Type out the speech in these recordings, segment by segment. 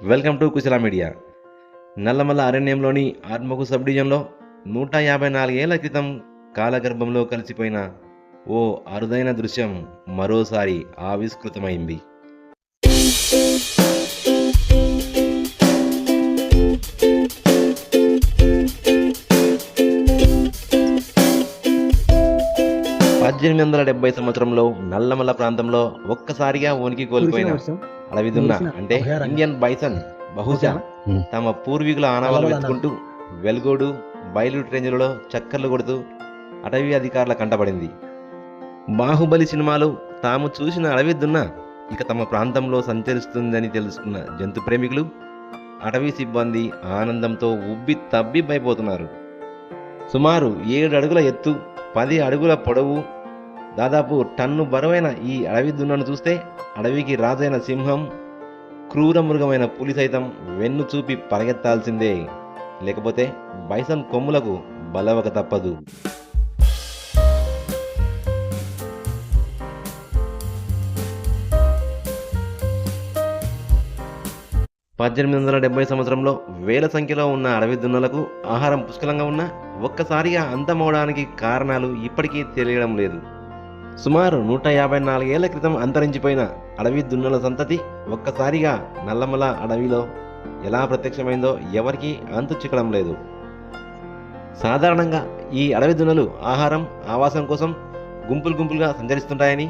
Welcome to Kushala media. Nallamala అరణ్యంలోని ఆత్మకు sub డివిజన్లో 154 ఏళ్ల క్రితం కాలగర్భంలో కలిసిపోయిన ఓ అరుదైన దృశ్యం మరోసారి ఆవిష్కృతమైంది. పద్దెనిమిది వందల 70 సంవత్సరంలో నల్లమల్ల ప్రాంతంలో ఒక్కసారిగా ఉనికి కోల్పోయిన అడవి దున్న అంటే ఇండియన్ బైసన్ బహుశా తమ పూర్వీకుల ఆనవాళ్ళు వెతుకుంటూ వెల్గోడు బయలుట్ రేంజ్లలో చక్కర్లు కొడుతూ అటవీ అధికారుల కంటపడింది. బాహుబలి సినిమాలో తాము చూసిన అడవి దున్న ఇక తమ ప్రాంతంలో సంచరిస్తుందని తెలుసుకున్న జంతు ప్రేమికులు, అటవీ సిబ్బంది ఆనందంతో ఉబ్బి తబ్బిబ్బైపోతున్నారు. సుమారు 7 అడుగుల ఎత్తు, 10 అడుగుల పొడవు, దాదాపు టన్ను బరువైన ఈ అడవి దున్నను చూస్తే అడవికి రాజైన సింహం, క్రూర మృగమైన పులి సైతం వెన్ను చూపి పరిగెత్తాల్సిందే, లేకపోతే బైసన్ కొమ్ములకు బలవక తప్పదు. పద్దెనిమిది వందల 70 సంవత్సరంలో వేల సంఖ్యలో ఉన్న అడవి దున్నలకు ఆహారం పుష్కలంగా ఉన్నా ఒక్కసారిగా అంతమవడానికి కారణాలు ఇప్పటికీ తెలియడం లేదు. సుమారు 154 ఏళ్ల క్రితం అంతరించిపోయిన అడవి దున్నల సంతతి ఒక్కసారిగా నల్లమల అడవిలో ఎలా ప్రత్యక్షమైందో ఎవరికీ అంతు చిక్కడం లేదు. సాధారణంగా ఈ అడవి దున్నలు ఆహారం, ఆవాసం కోసం గుంపులుగా సంచరిస్తుంటాయని,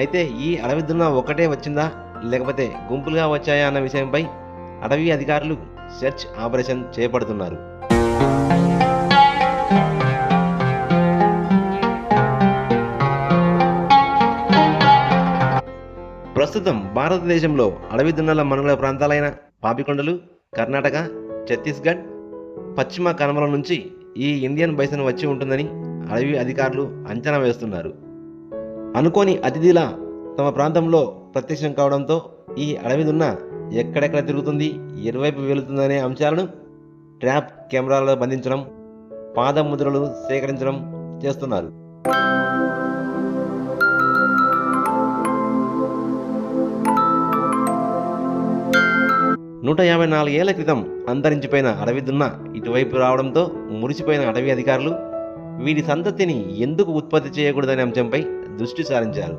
అయితే ఈ అడవి దున్న ఒక్కటే వచ్చిందా లేకపోతే గుంపులుగా వచ్చాయా అన్న విషయంపై అటవీ అధికారులు సెర్చ్ ఆపరేషన్ చేపడుతున్నారు. ప్రస్తుతం భారతదేశంలో అడవి దున్నల మనుగడ ప్రాంతాలైన పాపికొండలు, కర్ణాటక, ఛత్తీస్గఢ్, పశ్చిమ కనుమల నుంచి ఈ ఇండియన్ బైసన్ వచ్చి ఉంటుందని అడవి అధికారులు అంచనా వేస్తున్నారు. అనుకోని అతిథిలా తమ ప్రాంతంలో ప్రత్యక్షం కావడంతో ఈ అడవి దున్న ఎక్కడెక్కడ తిరుగుతుంది, ఎటువైపు వెళుతుందనే అంశాలను ట్రాప్ కెమెరాలలో బంధించడం, పాదముద్రలు సేకరించడం చేస్తున్నారు. 154 ఏళ్ల క్రితం అంతరించిపోయిన అడవి దున్న ఇటువైపు రావడంతో మురిసిపోయిన అటవీ అధికారులు వీటి సంతతిని ఎందుకు ఉత్పత్తి చేయకూడదనే అంశంపై దృష్టి సారించారు.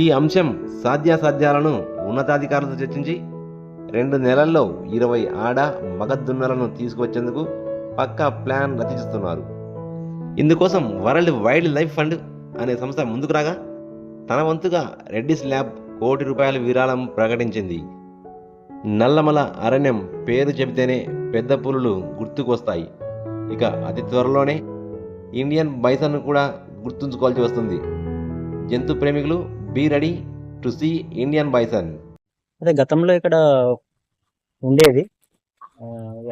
ఈ అంశం సాధ్యాసాధ్యాలను ఉన్నతాధికారులతో చర్చించి 2 నెలల్లో 20 ఆడ మగ దున్నలను తీసుకువచ్చేందుకు పక్కా ప్లాన్ రచిస్తున్నారు. ఇందుకోసం వరల్డ్ వైల్డ్ లైఫ్ ఫండ్ అనే సంస్థ ముందుకు రాగా తన వంతుగా రెడ్డిస్ ల్యాబ్ ₹1 కోటి విరాళం ప్రకటించింది. నల్లమల అరణ్యం పేరు చెబితేనే పెద్ద పులులు గుర్తుకొస్తాయి. ఇక అతి త్వరలోనే ఇండియన్ బైసన్ కూడా గుర్తుంచుకోవాల్సి వస్తుంది. జంతు ప్రేమికులు be ready to see Indian bison. అదే గతంలో ఇక్కడ ఉండేది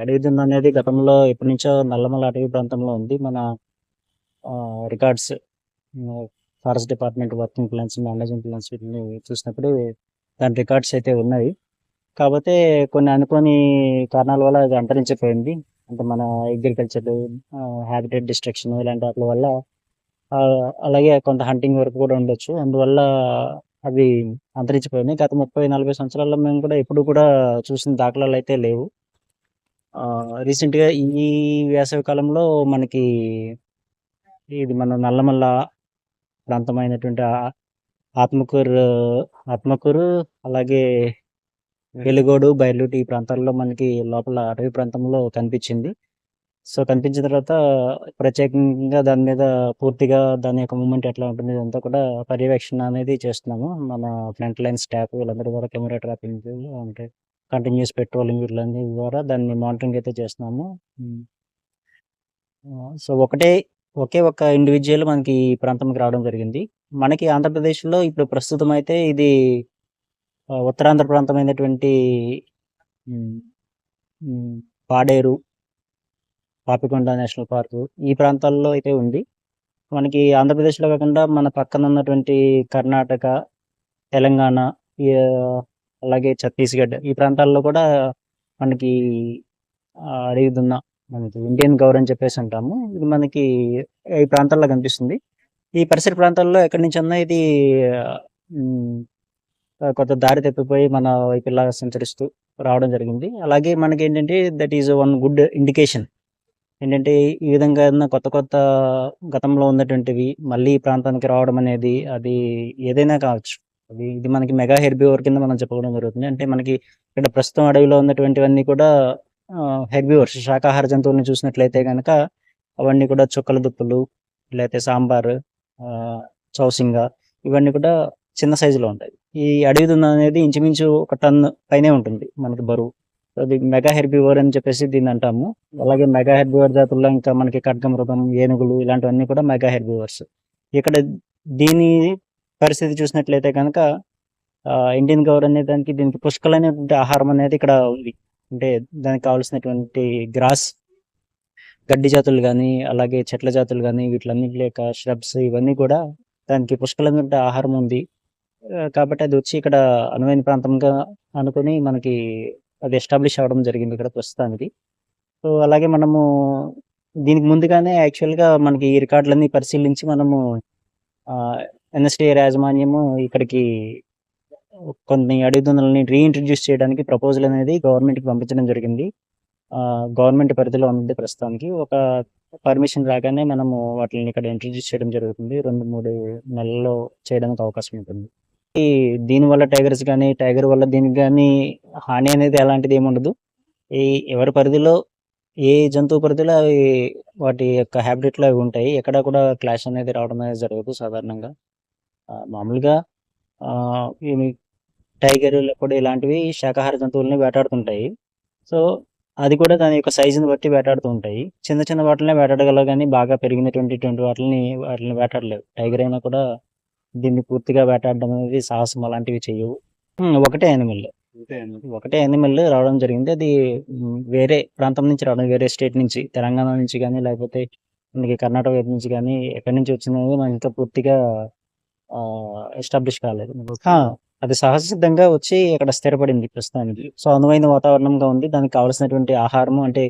అడవి దున్న అనేది గతంలో ఎప్పటి నుంచో నల్లమల అటవీ ప్రాంతంలో ఉంది. మన records, forest department working plans, managing plans వీటిని చూసినప్పుడు దాని రికార్డ్స్ అయితే ఉన్నాయి. కాకపోతే కొన్ని అనుకోని కారణాల వల్ల అది అంతరించిపోయింది. అంటే మన అగ్రికల్చర్, హ్యాబిటేట్ డిస్ట్రక్షన్ ఇలాంటి వాటి వల్ల, అలాగే కొంత హంటింగ్ వరకు కూడా ఉండొచ్చు. అందువల్ల అవి అంతరించిపోయింది. గత 30-40 సంవత్సరాల్లో మేము కూడా ఎప్పుడు కూడా చూసిన దాఖలాలు అయితే లేవు. రీసెంట్గా ఈ వేసవి కాలంలో మనకి ఇది మన నల్లమల్ల ప్రాంతమైనటువంటి ఆత్మకూరు అలాగే వెలుగోడు, బయలుటి ఈ ప్రాంతాల్లో మనకి లోపల అటవీ ప్రాంతంలో కనిపించింది. సో కనిపించిన తర్వాత ప్రత్యేకంగా దాని మీద పూర్తిగా దాని యొక్క మూమెంట్ ఎట్లా ఉంటుంది ఇదంతా కూడా పర్యవేక్షణ అనేది చేస్తున్నాము. మన ఫ్రంట్ లైన్ స్టాఫ్ వీళ్ళందరి ద్వారా కెమెరా ట్రాపింగ్ అంటే కంటిన్యూస్ పెట్రోలింగ్ వీళ్ళందరి ద్వారా దాన్ని మానిటరింగ్ అయితే చేస్తున్నాము. సో ఒకే ఒక ఇండివిజువల్ మనకి ఈ ప్రాంతంకి రావడం జరిగింది. మనకి ఆంధ్రప్రదేశ్లో ఇప్పుడు ప్రస్తుతం అయితే ఇది ఉత్తరాంధ్ర ప్రాంతమైనటువంటి పాడేరు, పాపికొండ నేషనల్ పార్కు ఈ ప్రాంతాల్లో అయితే ఉంది. మనకి ఆంధ్రప్రదేశ్లో కాకుండా మన పక్కన ఉన్నటువంటి కర్ణాటక, తెలంగాణ, అలాగే ఛత్తీస్గఢ్ ఈ ప్రాంతాల్లో కూడా మనకి అడవి దున్న, మనకి ఇండియన్ గౌర్ అని చెప్పేసి అంటాము. ఇది మనకి ఈ ప్రాంతాల్లో కనిపిస్తుంది. ఈ పరిసర ప్రాంతాల్లో ఎక్కడి నుంచి అన్నా ఇది కొంత దారి తప్పిపోయి మన వైపు ఇలా సంచరిస్తూ రావడం జరిగింది. అలాగే మనకేంటంటే that is one good indication. ఏంటంటే ఈ విధంగా ఏదన్నా కొత్త కొత్త గతంలో ఉన్నటువంటివి మళ్ళీ ఈ ప్రాంతానికి రావడం అనేది అది ఏదైనా కావచ్చు. ఇది మనకి మెగా హెర్బివోర్ కింద మనం చెప్పుకోవడం జరుగుతుంది. అంటే మనకి ఇక్కడ ప్రస్తుతం అడవిలో ఉన్నటువంటివన్నీ కూడా హెర్బివోర్స్ శాకాహార జంతువుల్ని చూసినట్లయితే గనక అవన్నీ కూడా చుక్కల దుప్పులు, లేతే సాంబారు, చౌసింగ ఇవన్నీ కూడా చిన్న సైజులో ఉంటాయి. ఈ అడవి దున్న అనేది ఇంచుమించు 1 టన్ను పైనే ఉంటుంది మనకి బరువు. అది మెగా హెర్బివోర్ అని చెప్పేసి దీన్ని అంటాము. అలాగే మెగా హెర్బివోర్ జాతుల్లో ఇంకా మనకి ఖడ్గమృగం, ఏనుగులు ఇలాంటివన్నీ కూడా మెగా హెర్బివోర్స్. ఇక్కడ దీని పరిస్థితి చూసినట్లయితే కనుక ఇండియన్ గౌర్ అనే దీనికి పుష్కలమైనటువంటి ఆహారం అనేది ఇక్కడ ఉంది. అంటే దానికి కావాల్సినటువంటి గ్రాస్, గడ్డి జాతులు కానీ, అలాగే చెట్ల జాతులు కానీ, వీటిలన్నిటి యొక్క ష్రబ్స్ ఇవన్నీ కూడా దానికి పుష్కలమైనటువంటి ఆహారం ఉంది. కాబట్టి అది వచ్చి ఇక్కడ అనువైన ప్రాంతంగా అనుకుని మనకి అది ఎస్టాబ్లిష్ అవ్వడం జరిగింది ఇక్కడ ప్రస్తుతానికి. సో అలాగే మనము దీనికి ముందుగానే యాక్చువల్గా మనకి ఈ రికార్డులన్నీ పరిశీలించి మనము ఎన్ఎస్టీఆర్ యాజమాన్యము ఇక్కడికి కొన్ని అడవి దున్నలని రీఇంట్రడ్యూస్ చేయడానికి ప్రపోజల్ అనేది గవర్నమెంట్కి పంపించడం జరిగింది. గవర్నమెంట్ పరిధిలో ఉంది ప్రస్తుతానికి. ఒక పర్మిషన్ రాగానే మనము వాటిని ఇక్కడ ఇంట్రడ్యూస్ చేయడం జరుగుతుంది. 2-3 నెలల్లో చేయడానికి అవకాశం ఉంటుంది. దీనివల్ల టైగర్స్ కానీ, టైగర్ వల్ల దీనికి కానీ హాని అనేది ఎలాంటిది ఏమి ఉండదు. ఎవరి పరిధిలో ఏ జంతువు పరిధిలో అవి వాటి యొక్క హ్యాబిటేట్లో అవి ఉంటాయి. ఎక్కడ కూడా క్లాష్ అనేది రావడం అనేది జరగదు సాధారణంగా. మామూలుగా ఇవి టైగర్, లేకపోతే ఇలాంటివి శాకాహార జంతువుల్ని వేటాడుతుంటాయి. సో అది కూడా దాని యొక్క సైజుని బట్టి వేటాడుతూ ఉంటాయి. చిన్న చిన్న వాటిని వేటాడగలవు కానీ బాగా పెరిగినటువంటి వాటిని వేటాడలేవు. టైగర్ అయినా కూడా దీన్ని పూర్తిగా వేటాడడం అనేది సాహసం అలాంటివి చేయవు. ఒకటే యానిమల్ రావడం జరిగింది. అది వేరే ప్రాంతం నుంచి రావడం, వేరే స్టేట్ నుంచి, తెలంగాణ నుంచి కానీ, లేకపోతే మనకి కర్ణాటక వైపు నుంచి కానీ ఎక్కడి నుంచి వచ్చినది మనకి ఇంకా పూర్తిగా ఎస్టాబ్లిష్ కాలేదు. అది సహజసిద్ధంగా వచ్చి అక్కడ స్థిరపడింది ప్రస్తుతానికి. సో అనువైన వాతావరణంగా ఉంది. దానికి కావాల్సినటువంటి ఆహారము అంటే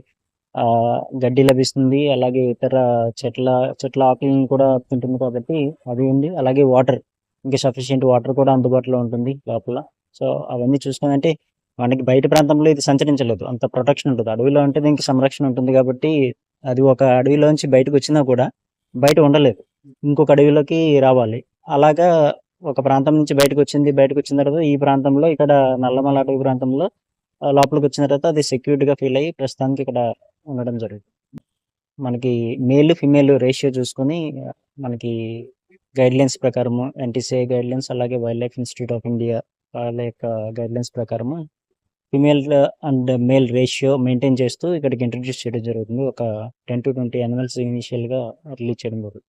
గడ్డి లభిస్తుంది. అలాగే ఇతర చెట్ల ఆకులను కూడా తింటుంది కాబట్టి అది ఉంది. అలాగే వాటర్, ఇంకా సఫిషియెంట్ వాటర్ కూడా అందుబాటులో ఉంటుంది లోపల. సో అవన్నీ చూసుకుని మనకి బయట ప్రాంతంలో ఇది సంచరించలేదు, అంత ప్రొటెక్షన్ ఉంటుంది. అడవిలో అంటే దీనికి సంరక్షణ ఉంటుంది కాబట్టి అది ఒక అడవిలోంచి బయటకు వచ్చినా కూడా బయట ఉండలేదు, ఇంకొక అడవిలోకి రావాలి. అలాగా ఒక ప్రాంతం నుంచి బయటకు వచ్చిన తర్వాత ఈ ప్రాంతంలో ఇక్కడ నల్లమల అటవీ ప్రాంతంలో లోపలికి వచ్చిన తర్వాత అది సెక్యూర్డ్గా ఫీల్ అయ్యి ప్రస్తుతానికి ఇక్కడ ఉండడం జరుగుతుంది. మనకి మేల్ ఫిమేల్ రేషియో చూసుకొని మనకి గైడ్లైన్స్ ప్రకారము ఎన్టీసీఐ గైడ్లైన్స్, అలాగే wild life institute of India వాళ్ళ యొక్క గైడ్లైన్స్ ప్రకారము female and male ratio maintain చేస్తూ ఇక్కడికి ఇంట్రడ్యూస్ చేయడం జరుగుతుంది. ఒక 10 to 20 యానిమల్స్ ఇనిషియల్గా రిలీజ్ చేయడం జరుగుతుంది.